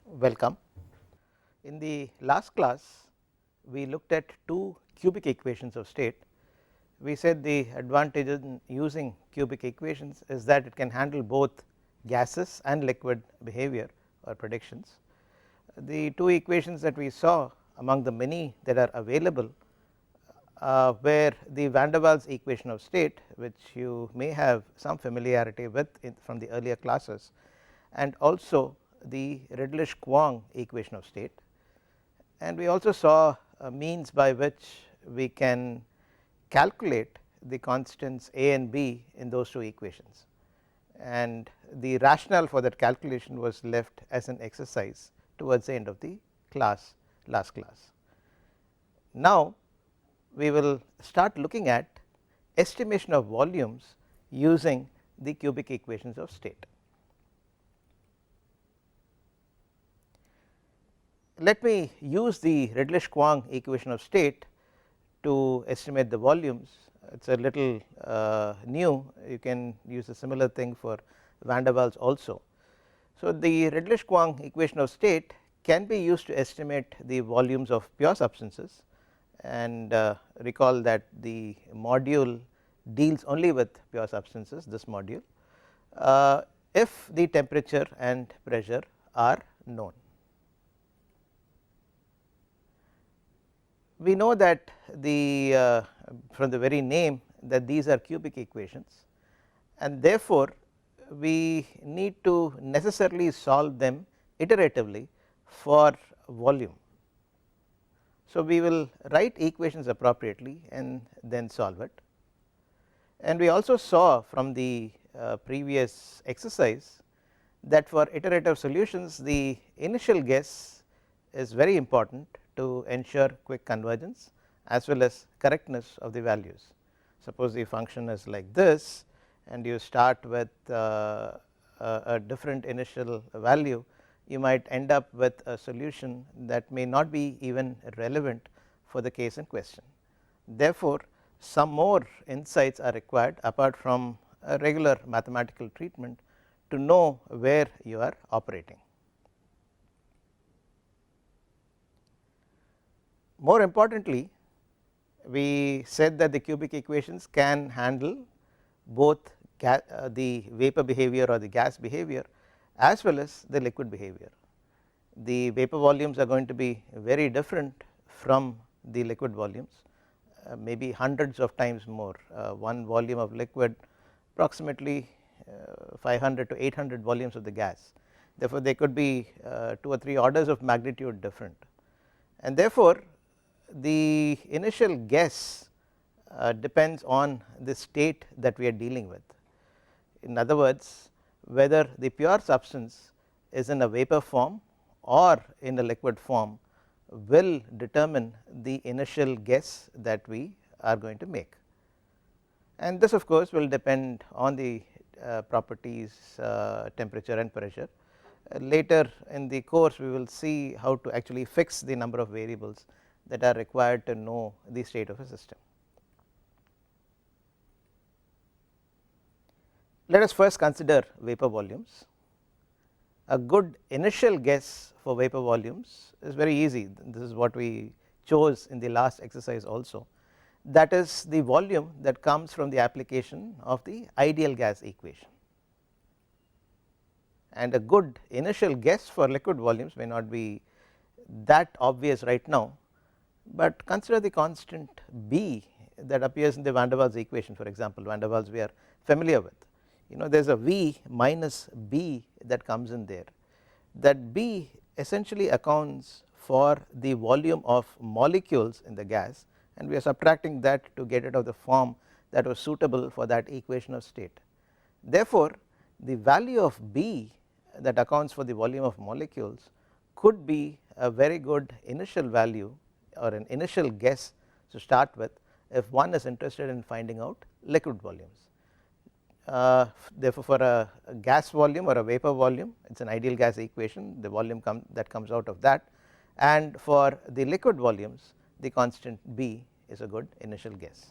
Welcome. In the last class we looked at two cubic equations of state. We said the advantage in using cubic equations is that it can handle both gases and liquid behavior or predictions. The two equations that we saw among the many that are available were the van der Waals equation of state, which you may have some familiarity with from the earlier classes, and also the Redlich-Kwong equation of state. And we also saw means by which we can calculate the constants A and B in those two equations, and the rationale for that calculation was left as an exercise towards the end of the last class. Now we will start looking at estimation of volumes using the cubic equations of state. Let me use the Redlich-Kwong equation of state to estimate the volumes. It is a little new, you can use a similar thing for van der Waals also. So the Redlich-Kwong equation of state can be used to estimate the volumes of pure substances, and recall that the module deals only with pure substances, this module, if the temperature and pressure are known. We know that the from the very name that these are cubic equations, and therefore we need to necessarily solve them iteratively for volume. So we will write equations appropriately and then solve it. And we also saw from the previous exercise that for iterative solutions the initial guess is very important to ensure quick convergence as well as correctness of the values. Suppose the function is like this and you start with a different initial value, you might end up with a solution that may not be even relevant for the case in question. Therefore, some more insights are required apart from a regular mathematical treatment to know where you are operating. More importantly, we said that the cubic equations can handle both the vapor behavior or the gas behavior as well as the liquid behavior. The vapor volumes are going to be very different from the liquid volumes, maybe hundreds of times more. One volume of liquid approximately 500 to 800 volumes of the gas. Therefore, they could be 2 or 3 orders of magnitude different, and therefore the initial guess depends on the state that we are dealing with. In other words, whether the pure substance is in a vapor form or in a liquid form will determine the initial guess that we are going to make, and this of course will depend on the properties, temperature and pressure. Later in the course we will see how to actually fix the number of variables that are required to know the state of a system. Let us first consider vapor volumes. A good initial guess for vapor volumes is very easy. This is what we chose in the last exercise also, that is the volume that comes from the application of the ideal gas equation. And a good initial guess for liquid volumes may not be that obvious right now, but consider the constant B that appears in the van der Waals equation. For example, van der Waals we are familiar with, there is a V minus B that comes in there. That B essentially accounts for the volume of molecules in the gas, and we are subtracting that to get it of the form that was suitable for that equation of state. Therefore, the value of B that accounts for the volume of molecules could be a very good initial value or an initial guess to start with if one is interested in finding out liquid volumes. Therefore, for a gas volume or a vapor volume, it is an ideal gas equation, the volume that comes out of that, and for the liquid volumes the constant B is a good initial guess.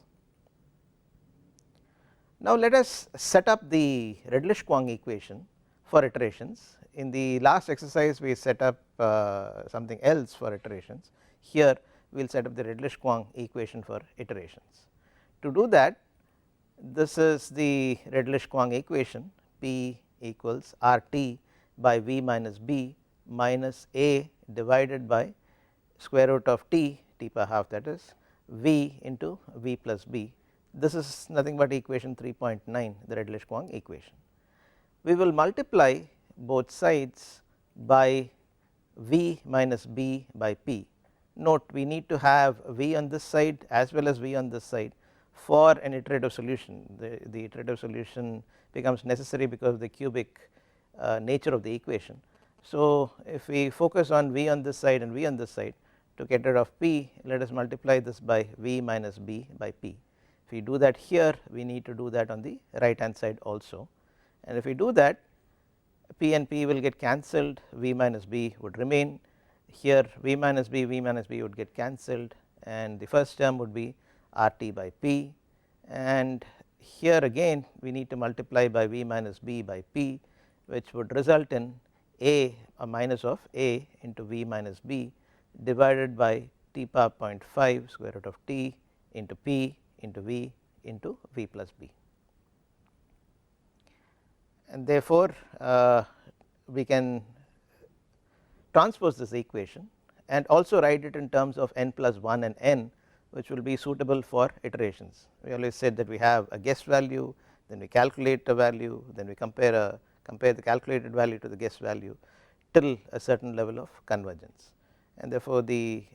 Now let us set up the Redlich-Kwong equation for iterations. In the last exercise we set up something else for iterations. Here we will set up the Redlich-Kwong equation for iterations. To do that, this is the Redlich-Kwong equation, P equals RT by V minus B minus A divided by square root of T power half, that is V into V plus B. This is nothing but equation 3.9, the Redlich-Kwong equation. We will multiply both sides by V minus B by P. Note, we need to have V on this side as well as V on this side for an iterative solution. The iterative solution becomes necessary because of the cubic nature of the equation. So if we focus on V on this side and V on this side, to get rid of P, let us multiply this by V minus B by P. If we do that here, we need to do that on the right hand side also, and if we do that, P and P will get cancelled, V minus B would remain. Here V minus B would get cancelled, and the first term would be RT by P, and here again we need to multiply by V minus B by P, which would result in A, a minus of A into V minus B divided by T power 0.5 square root of T into P into V plus B. And therefore we can transpose this equation and also write it in terms of n plus 1 and n, which will be suitable for iterations. We always said that we have a guessed value, then we calculate a value, then we compare the calculated value to the guessed value till a certain level of convergence, and therefore the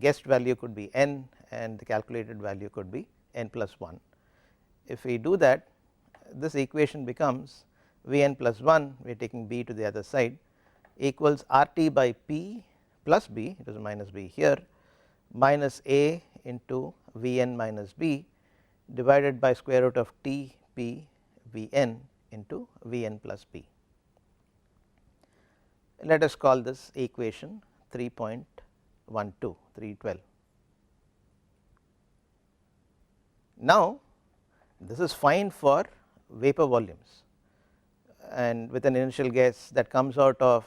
guessed value could be n and the calculated value could be n plus 1. If we do that, this equation becomes Vn plus 1, we are taking B to the other side, equals RT by P plus B, it is a minus B here, minus A into Vn minus B divided by square root of T P Vn into Vn plus B. Let us call this equation 3.12, 312. Now this is fine for vapor volumes, and with an initial guess that comes out of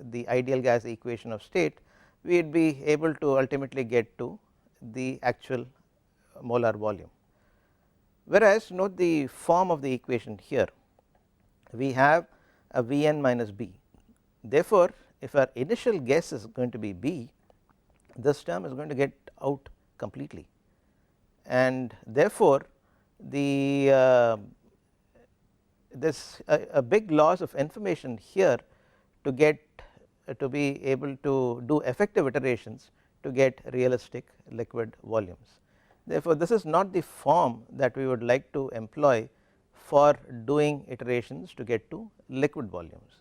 the ideal gas equation of state, we would be able to ultimately get to the actual molar volume. Whereas note the form of the equation here, we have a Vn minus B. Therefore if our initial guess is going to be B, this term is going to get out completely, and therefore the this a big loss of information here to get to be able to do effective iterations to get realistic liquid volumes. Therefore this is not the form that we would like to employ for doing iterations to get to liquid volumes.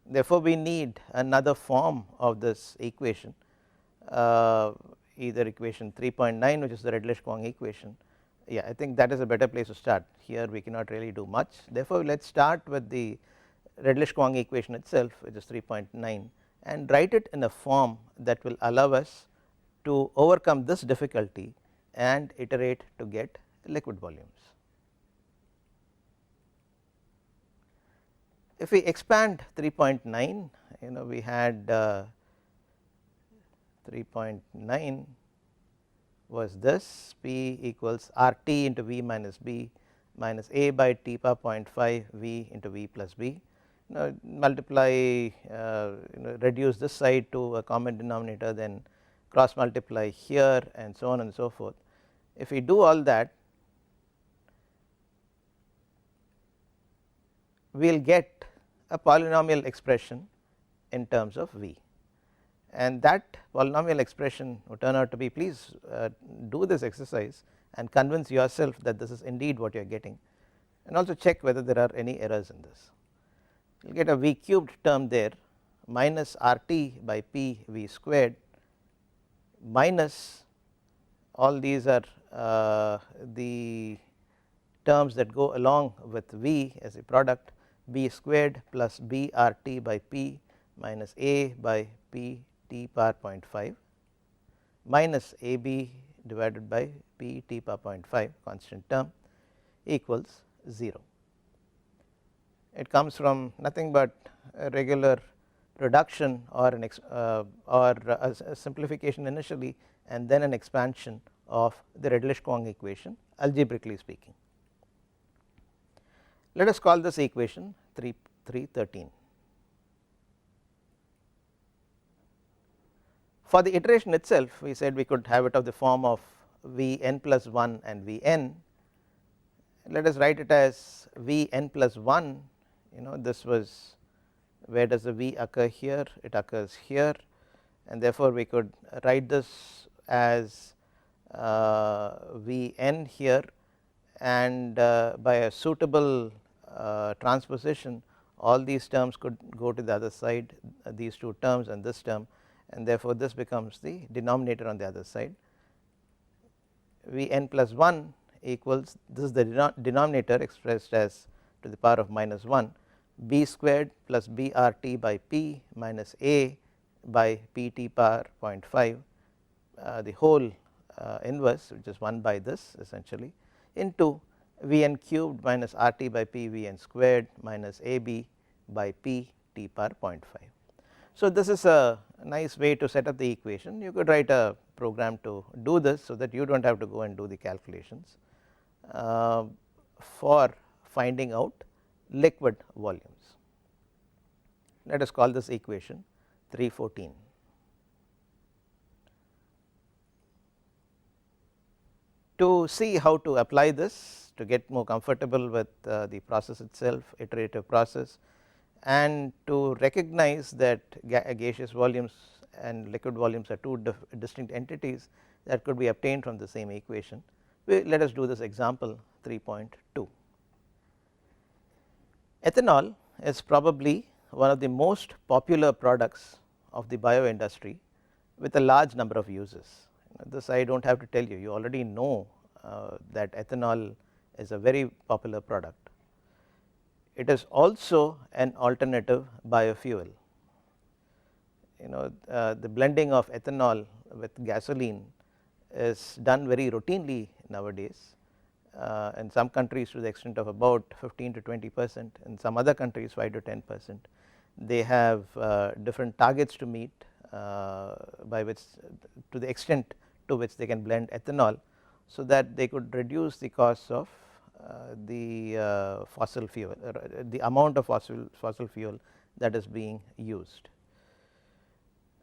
Therefore we need another form of this equation, either equation 3.9, which is the Redlich-Kwong equation. Yeah, I think that is a better place to start. Here we cannot really do much. Therefore let us start with the Redlich-Kwong equation itself, which is 3.9, and write it in a form that will allow us to overcome this difficulty and iterate to get liquid volumes. If we expand 3.9, we had 3.9 was this, P equals RT into V minus B minus A by T power 0.5 V into V plus B. Multiply, reduce this side to a common denominator, then cross multiply here and so on and so forth. If we do all that, we will get a polynomial expression in terms of V, and that polynomial expression would turn out to be, please do this exercise and convince yourself that this is indeed what you are getting, and also check whether there are any errors in this. You will get a V cubed term there, minus RT by P V squared minus all these are the terms that go along with V as a product, B squared plus B RT by P minus A by P T power 0.5 minus AB divided by P T power 0.5 constant term equals 0. It comes from nothing but a regular reduction or a simplification initially and then an expansion of the Redlich-Kwong equation, algebraically speaking. Let us call this equation 313. For the iteration itself, we said we could have it of the form of Vn plus 1 and Vn. Let us write it as Vn plus 1. This was, where does the V occur here? It occurs here, and therefore we could write this as Vn here, and by a suitable transposition, all these terms could go to the other side, these two terms and this term, and therefore this becomes the denominator on the other side. Vn plus 1 equals, this is the denominator expressed as to the power of minus 1, b squared plus brt by p minus a by pt power 0.5, the whole inverse, which is 1 by this essentially, into Vn cubed minus rt by p Vn squared minus ab by p t power 0.5. So this is a nice way to set up the equation. You could write a program to do this, so that you do not have to go and do the calculations for finding out liquid volumes. Let us call this equation 314. To see how to apply this, to get more comfortable with the process itself, iterative process, and to recognize that gaseous volumes and liquid volumes are two distinct entities that could be obtained from the same equation, let us do this example 3.2. Ethanol is probably one of the most popular products of the bio industry with a large number of uses. This I do not have to tell you, you already know that ethanol is a very popular product. It is also an alternative biofuel. The blending of ethanol with gasoline is done very routinely nowadays, in some countries to the extent of about 15 to 20%, in some other countries 5 to 10%. They have different targets to meet, by which, to the extent to which they can blend ethanol, so that they could reduce the cost of the fossil fuel, the amount of fossil fuel that is being used.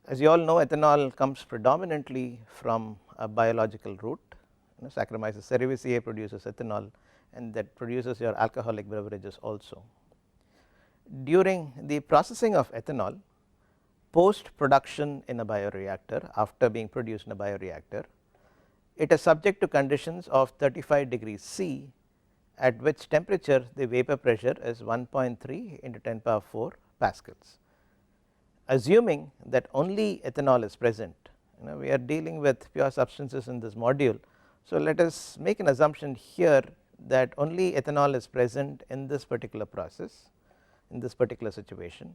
As you all know, ethanol comes predominantly from a biological route. Saccharomyces cerevisiae produces ethanol, and that produces your alcoholic beverages also. During the processing of ethanol, post production in a bioreactor, after being produced in a bioreactor, it is subject to conditions of 35 degrees C, at which temperature the vapor pressure is 1.3 into 10 power 4 pascals. Assuming that only ethanol is present, we are dealing with pure substances in this module, so let us make an assumption here that only ethanol is present in this particular process, in this particular situation.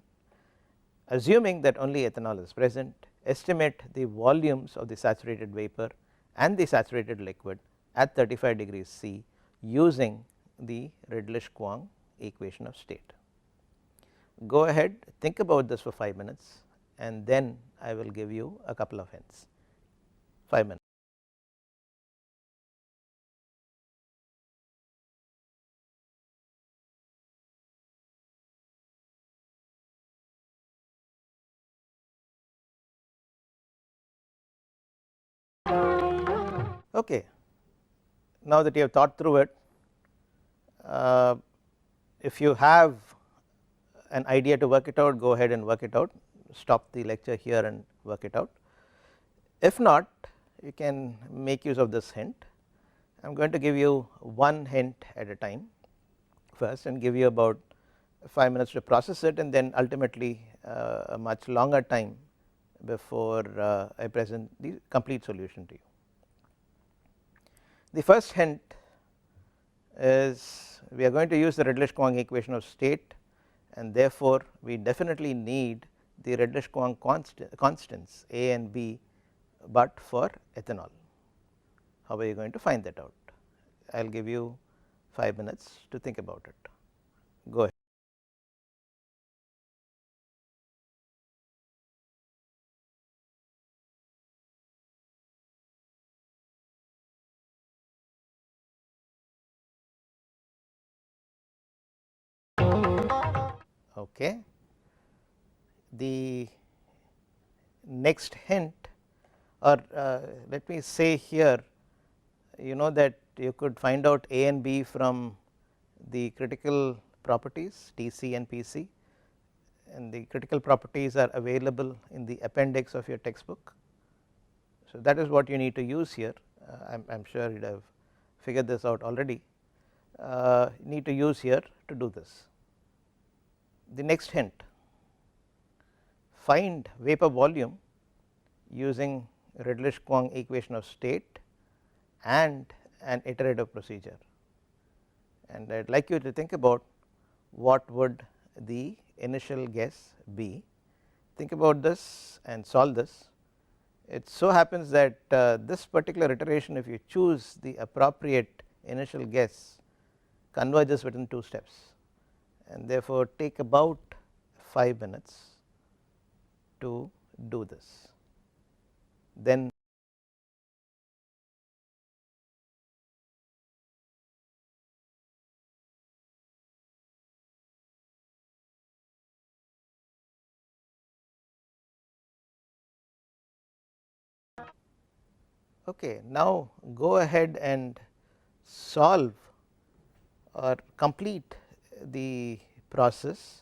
Assuming that only ethanol is present, estimate the volumes of the saturated vapor and the saturated liquid at 35 degrees C using the Redlich-Kwong equation of state. Go ahead, think about this for 5 minutes, and then I will give you a couple of hints. 5 minutes. Okay, now that you have thought through it, if you have an idea to work it out, go ahead and work it out, stop the lecture here and work it out. If not, you can make use of this hint. I am going to give you one hint at a time first, and give you about 5 minutes to process it, and then ultimately a much longer time before I present the complete solution to you. The first hint is, we are going to use the Redlich-Kwong equation of state, and therefore we definitely need the Redlich-Kwong constants A and B, but for ethanol. How are you going to find that out? I will give you 5 minutes to think about it. Go ahead. Okay. The next hint, or let me say here, you know that you could find out A and B from the critical properties TC and PC, and the critical properties are available in the appendix of your textbook. So, that is what you need to use here. I am sure you have figured this out already. You need to use here to do this. The next hint, find vapor volume using Redlich-Kwong equation of state and an iterative procedure, and I would like you to think about what would the initial guess be. Think about this and solve this. It so happens that this particular iteration, if you choose the appropriate initial guess, converges within 2 steps, and therefore take about 5 minutes to do this. Then okay, now go ahead and solve or complete the process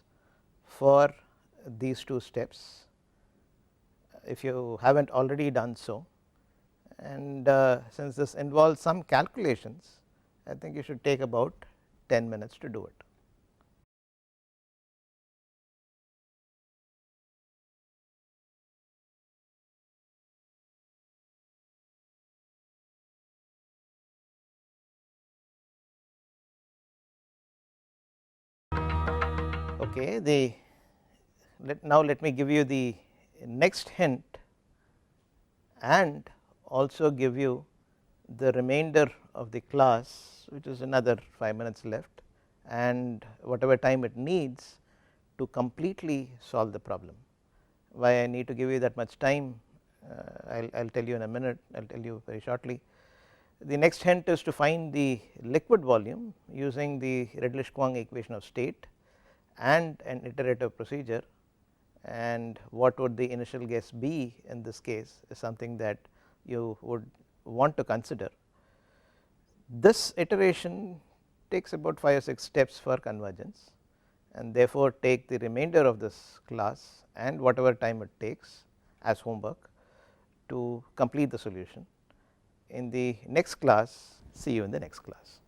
for these 2 steps if you have not already done so, and since this involves some calculations, I think you should take about 10 minutes to do it. Okay, now let me give you the next hint and also give you the remainder of the class, which is another 5 minutes left, and whatever time it needs to completely solve the problem. Why I need to give you that much time, I will tell you in a minute, I will tell you very shortly. The next hint is to find the liquid volume using the Redlich-Kwong equation of state and an iterative procedure, and what would the initial guess be in this case is something that you would want to consider. This iteration takes about 5 or 6 steps for convergence, and therefore take the remainder of this class and whatever time it takes as homework to complete the solution. In the next class, see you in the next class.